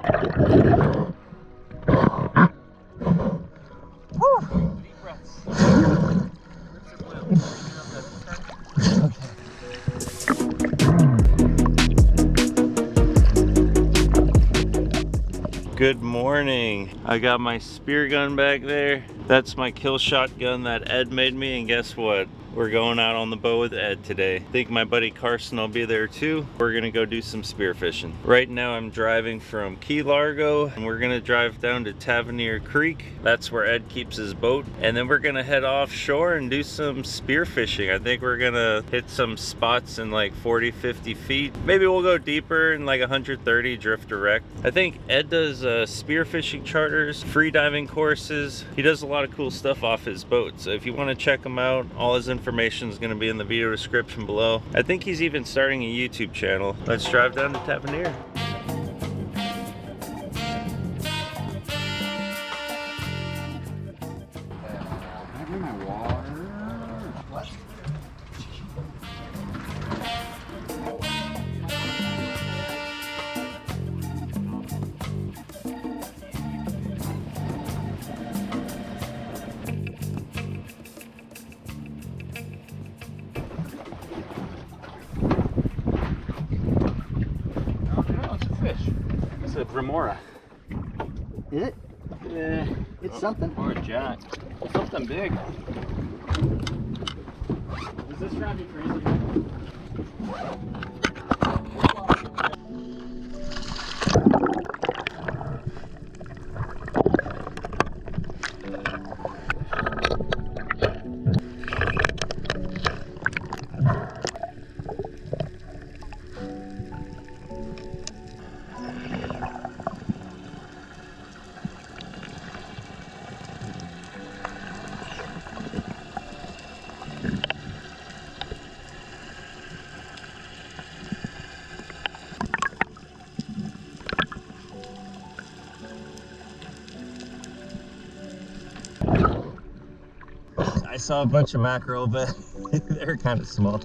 Deep breaths. Lips are blue. Good morning. I got my spear gun back there. That's my kill shot gun that Ed made me, and guess what? We're going out on the boat with Ed today. I think my buddy Carson will be there too. We're gonna go do some spearfishing. Right now I'm driving from Key Largo and we're gonna drive down to Tavernier Creek. That's where Ed keeps his boat. And then we're gonna head offshore and do some spearfishing. I think we're gonna hit some spots in like 40, 50 feet. Maybe we'll go deeper in like 130, drift direct. I think Ed does spearfishing charters, free diving courses. He does a lot of cool stuff off his boat. So if you wanna check him out, all his information is going to be in the video description below. I think he's even starting a YouTube channel. Let's drive down to Tavernier. It's a remora. Is it? Yeah, it's something. Or a jack. Something big. Does this drive you crazy? I saw a bunch of mackerel, but they're kind of small.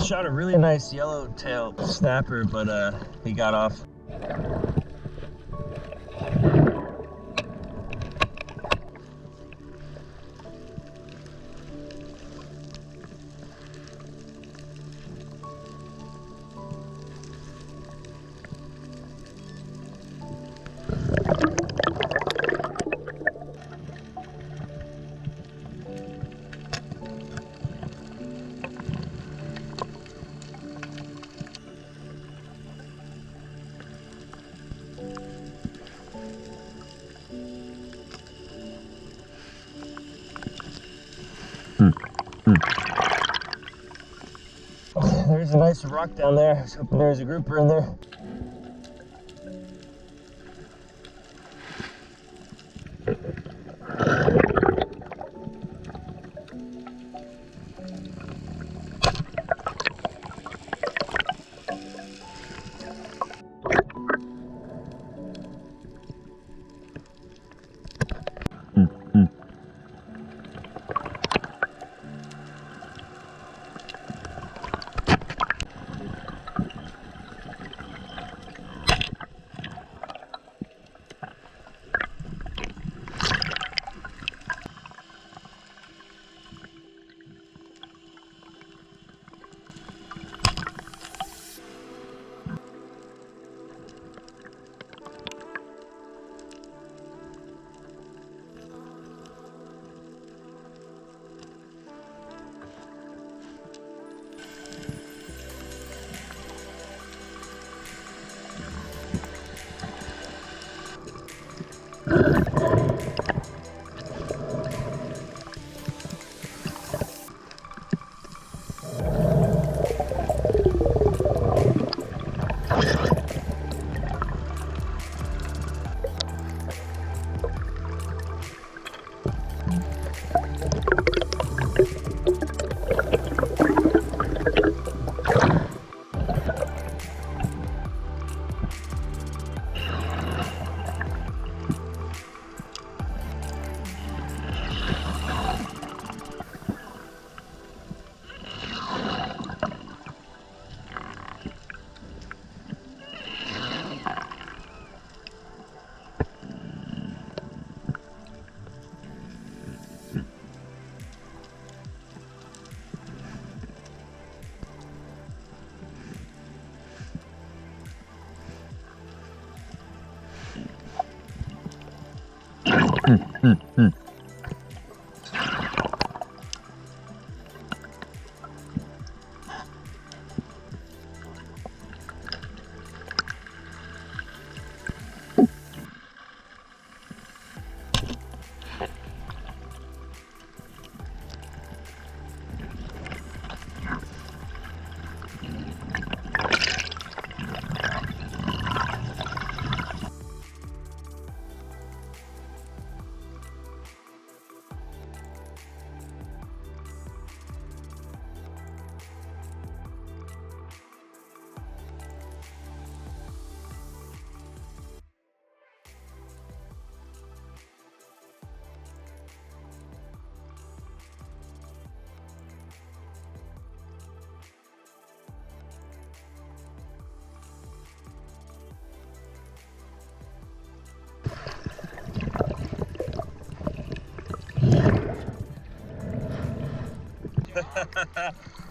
Shot a really nice yellowtail snapper, but he got off. There's a nice rock down there. I was hoping there's a grouper in there.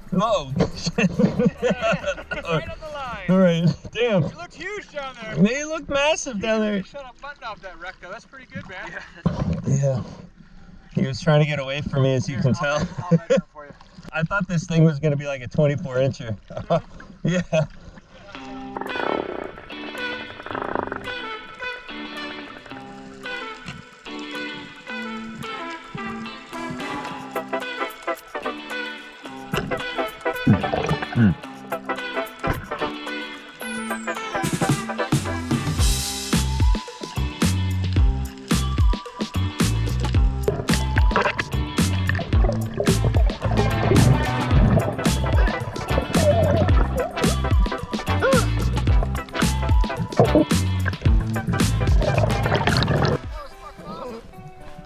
Whoa. Right on the line. All right, damn. You looked huge down there. They look massive down there. Shut a button off that wreck though. That's pretty good, man. Yeah. He was trying to get away from me, as you can tell. I'll measure it for you. I thought this thing was going to be like a 24-incher. Yeah.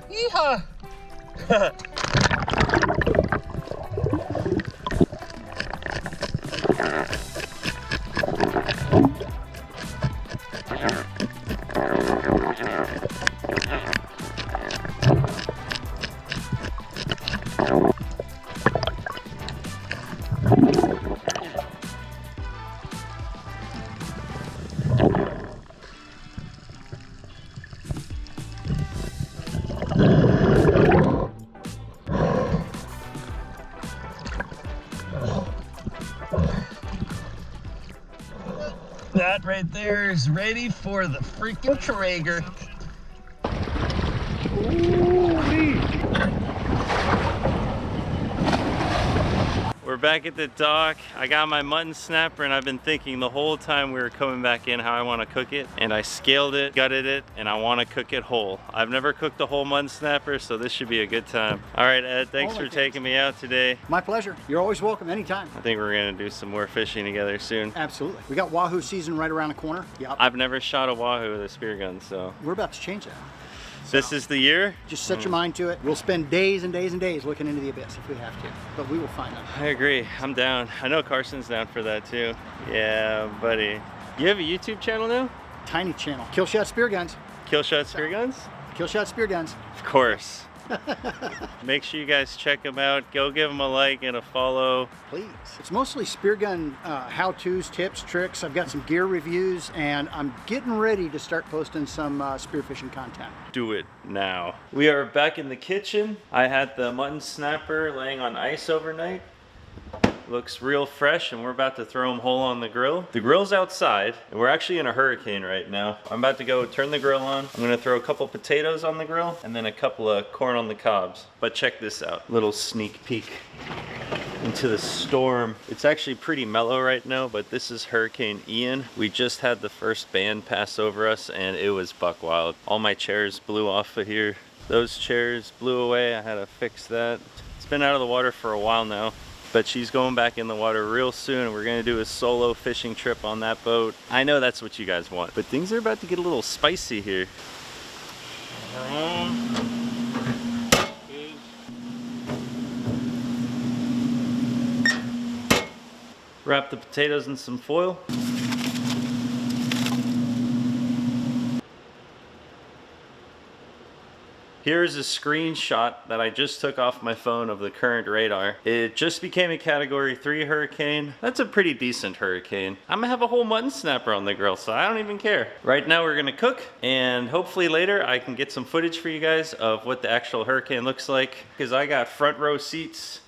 Yeehaw! That right there is ready for the freaking Traeger. We're back at the dock. I got my mutton snapper and I've been thinking the whole time we were coming back in how I want to cook it. And I scaled it, gutted it, and I want to cook it whole. I've never cooked a whole mutton snapper, so this should be a good time. All right, Ed, thanks for taking me out today. My pleasure. You're always welcome anytime. I think we're gonna do some more fishing together soon. Absolutely. We got wahoo season right around the corner. Yep. I've never shot a wahoo with a spear gun, so. We're about to change that. This is the year? Just set your mind to it. We'll spend days and days and days looking into the abyss if we have to, but we will find them. I agree. I'm down. I know Carson's down for that too. Yeah, buddy. You have a YouTube channel now? Tiny channel. Killshot Spear Guns. Killshot Spear Guns? Killshot Spear Guns. Of course. Make sure you guys check them out. Go give them a like and a follow. Please. It's mostly spear gun how-tos, tips, tricks. I've got some gear reviews, and I'm getting ready to start posting some spearfishing content. Do it now. We are back in the kitchen. I had the mutton snapper laying on ice overnight. Looks real fresh, and we're about to throw them whole on the grill. The grill's outside, and we're actually in a hurricane right now. I'm about to go turn the grill on. I'm gonna throw a couple potatoes on the grill, and then a couple of corn on the cobs. But check this out, little sneak peek into the storm. It's actually pretty mellow right now, but this is Hurricane Ian. We just had the first band pass over us, and it was buck wild. All my chairs blew off of here. Those chairs blew away. I had to fix that. It's been out of the water for a while now, but she's going back in the water real soon. We're gonna do a solo fishing trip on that boat. I know that's what you guys want, but things are about to get a little spicy here. Wrap the potatoes in some foil. Here's a screenshot that I just took off my phone of the current radar. It just became a category 3 hurricane. That's a pretty decent hurricane. I'm gonna have a whole mutton snapper on the grill, so I don't even care. Right now we're gonna cook, and hopefully later I can get some footage for you guys of what the actual hurricane looks like, because I got front row seats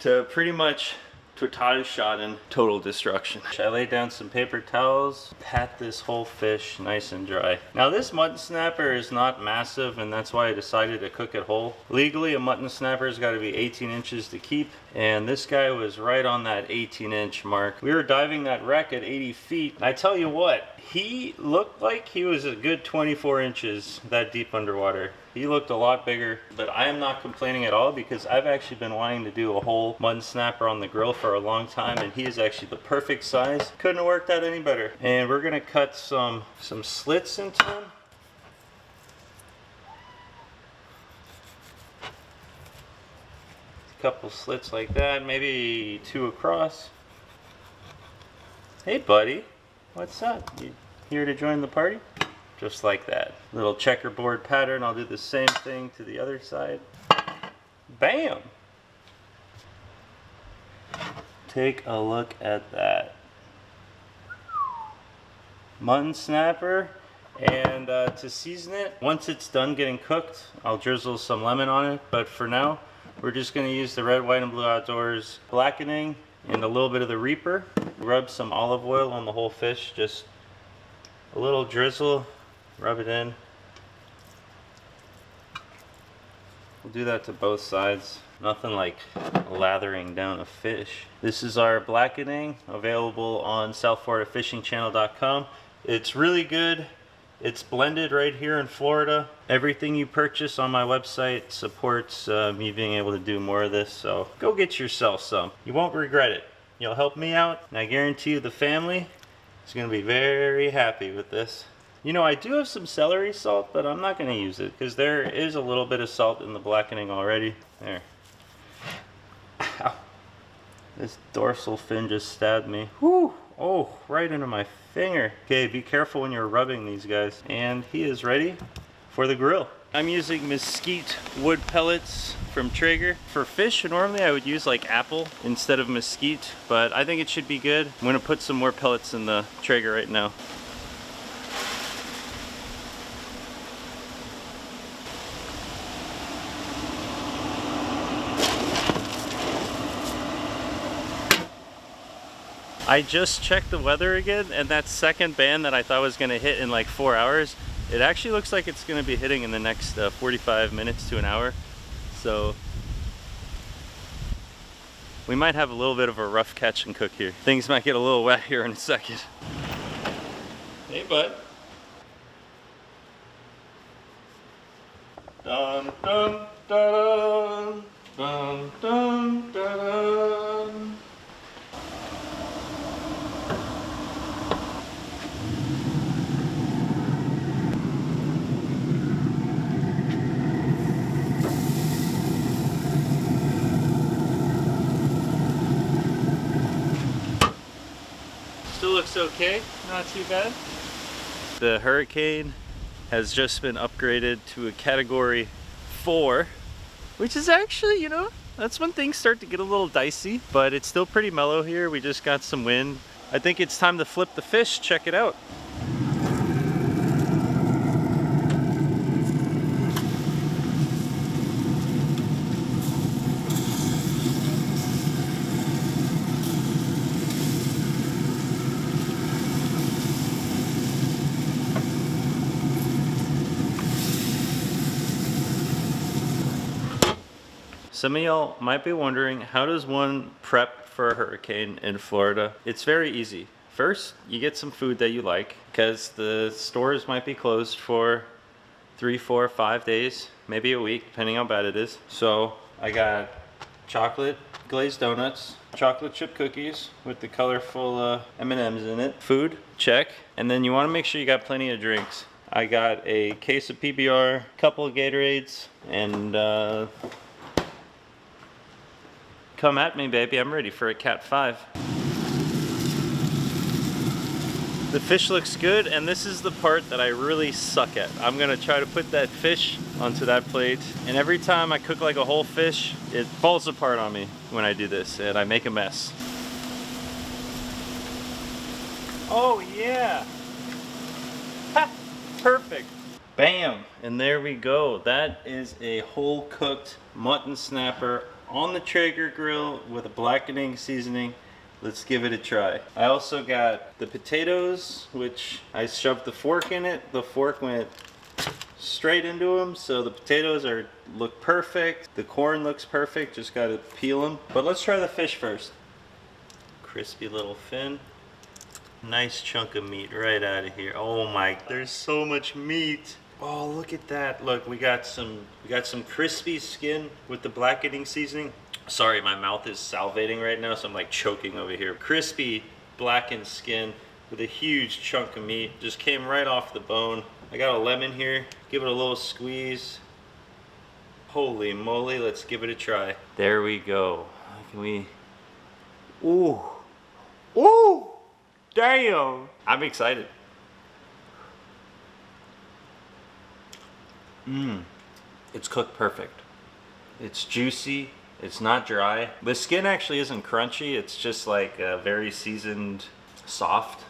to pretty much total shot in total destruction. I laid down some paper towels, pat this whole fish nice and dry. Now this mutton snapper is not massive, and that's why I decided to cook it whole. Legally, a mutton snapper has got to be 18 inches to keep, and this guy was right on that 18-inch mark. We were diving that wreck at 80 feet. I tell you what, he looked like he was a good 24 inches that deep underwater. He looked a lot bigger, but I am not complaining at all because I've actually been wanting to do a whole mutton snapper on the grill for a long time, and he is actually the perfect size. Couldn't have worked out any better. And we're gonna cut some slits into him. A couple slits like that, maybe 2 across. Hey buddy, what's up? You here to join the party? Just like that. Little checkerboard pattern. I'll do the same thing to the other side. Bam! Take a look at that. Mutton snapper. And to season it, once it's done getting cooked, I'll drizzle some lemon on it. But for now, we're just going to use the Red, White, and Blue Outdoors blackening and a little bit of the Reaper. Rub some olive oil on the whole fish. Just a little drizzle. Rub it in. We'll do that to both sides. Nothing like lathering down a fish. This is our blackening, available on southfloridafishingchannel.com. It's really good. It's blended right here in Florida. Everything you purchase on my website supports me being able to do more of this, so go get yourself some. You won't regret it. You'll help me out, and I guarantee you the family is going to be very happy with this. You know, I do have some celery salt, but I'm not going to use it because there is a little bit of salt in the blackening already. There. Ow. This dorsal fin just stabbed me. Whew. Oh, right into my finger. Okay, be careful when you're rubbing these guys. And he is ready for the grill. I'm using mesquite wood pellets from Traeger. For fish, normally I would use like apple instead of mesquite, but I think it should be good. I'm going to put some more pellets in the Traeger right now. I just checked the weather again, and that second band that I thought was going to hit in like 4 hours, it actually looks like it's going to be hitting in the next 45 minutes to an hour. So we might have a little bit of a rough catch and cook here. Things might get a little wet here in a second. Hey bud. Dun dun dun dun dun dun dun. Looks okay, not too bad. The hurricane has just been upgraded to a category 4, which is actually, you know, that's when things start to get a little dicey, but it's still pretty mellow here. We just got some wind. I think it's time to flip the fish. Check it out. Some of y'all might be wondering, how does one prep for a hurricane in Florida? It's very easy. First, you get some food that you like, because the stores might be closed for 3, 4, 5 days, maybe a week, depending how bad it is. So I got chocolate glazed donuts, chocolate chip cookies with the colorful M&Ms in it. Food, check. And then you want to make sure you got plenty of drinks. I got a case of PBR, a couple of Gatorades, and come at me, baby. I'm ready for a Cat 5. The fish looks good, and this is the part that I really suck at. I'm gonna try to put that fish onto that plate, and every time I cook like a whole fish, it falls apart on me when I do this, and I make a mess. Oh yeah! Ha! Perfect! Bam! And there we go. That is a whole cooked mutton snapper on the Traeger grill with a blackening seasoning. Let's give it a try. I also got the potatoes, which I shoved the fork in it. The fork went straight into them, so the potatoes look perfect. The corn looks perfect, just gotta peel them. But let's try the fish first. Crispy little fin. Nice chunk of meat right out of here. Oh my, there's so much meat. Oh, look at that. Look, we got some crispy skin with the blackening seasoning. Sorry, my mouth is salivating right now, so I'm like choking over here. Crispy blackened skin with a huge chunk of meat. Just came right off the bone. I got a lemon here. Give it a little squeeze. Holy moly, let's give it a try. There we go. Can we... Ooh. Ooh! Damn! I'm excited. It's cooked perfect. It's juicy. It's not dry. The skin actually isn't crunchy. It's just like very seasoned, soft.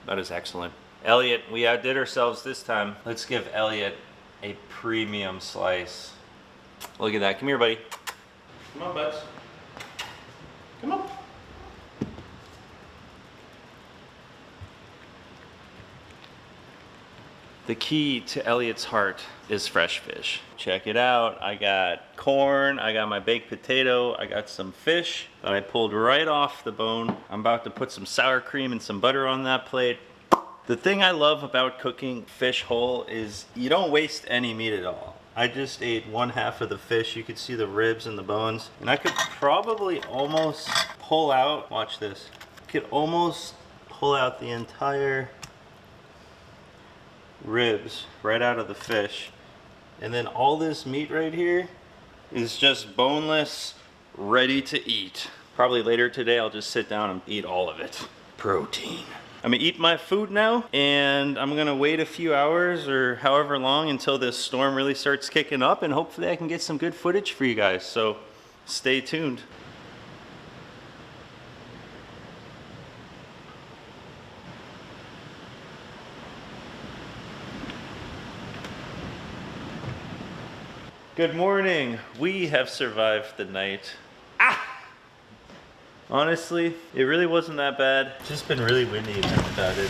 That is excellent. Elliot, we outdid ourselves this time. Let's give Elliot a premium slice. Look at that. Come here, buddy. Come on, buds. Come on. The key to Elliot's heart is fresh fish. Check it out. I got corn, I got my baked potato, I got some fish that I pulled right off the bone. I'm about to put some sour cream and some butter on that plate. The thing I love about cooking fish whole is you don't waste any meat at all. I just ate 1/2 of the fish. You could see the ribs and the bones. And I could probably almost pull out, watch this. I could almost pull out the entire ribs right out of the fish, and then all this meat right here is just boneless, ready to eat. Probably later today I'll just sit down and eat all of it. Protein. I'm gonna eat my food now, and I'm gonna wait a few hours or however long until this storm really starts kicking up, and hopefully I can get some good footage for you guys, so stay tuned. Good morning. We have survived the night. Ah! Honestly, it really wasn't that bad. It's just been really windy and that's about it.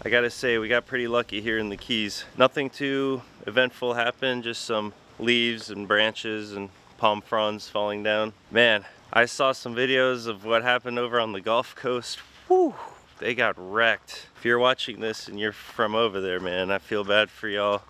I gotta say, we got pretty lucky here in the Keys. Nothing too eventful happened, just some leaves and branches and palm fronds falling down. Man, I saw some videos of what happened over on the Gulf Coast. Whew, they got wrecked. If you're watching this and you're from over there, man, I feel bad for y'all.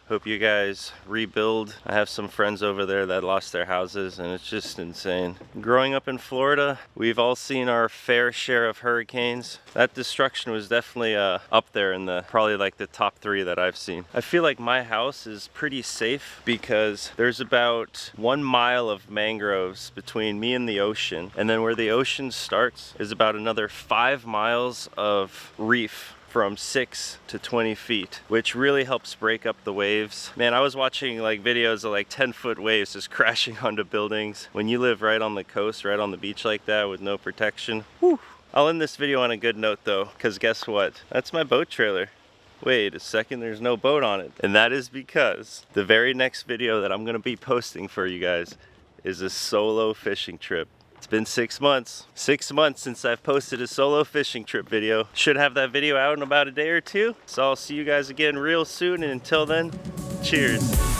Hope you guys rebuild. I have some friends over there that lost their houses, and it's just insane. Growing up in Florida, we've all seen our fair share of hurricanes. That destruction was definitely up there in the probably like the top 3 that I've seen. I feel like my house is pretty safe because there's about 1 mile of mangroves between me and the ocean, and then where the ocean starts is about another 5 miles of reef from 6 to 20 feet, which really helps break up the waves. Man, I was watching like videos of like 10-foot waves just crashing onto buildings. When you live right on the coast, right on the beach like that with no protection, whew. I'll end this video on a good note though, because guess what? That's my boat trailer. Wait a second, there's no boat on it. And that is because the very next video that I'm gonna be posting for you guys is a solo fishing trip. It's been 6 months. 6 months since I've posted a solo fishing trip video. Should have that video out in about a day or 2. So I'll see you guys again real soon, and until then, cheers.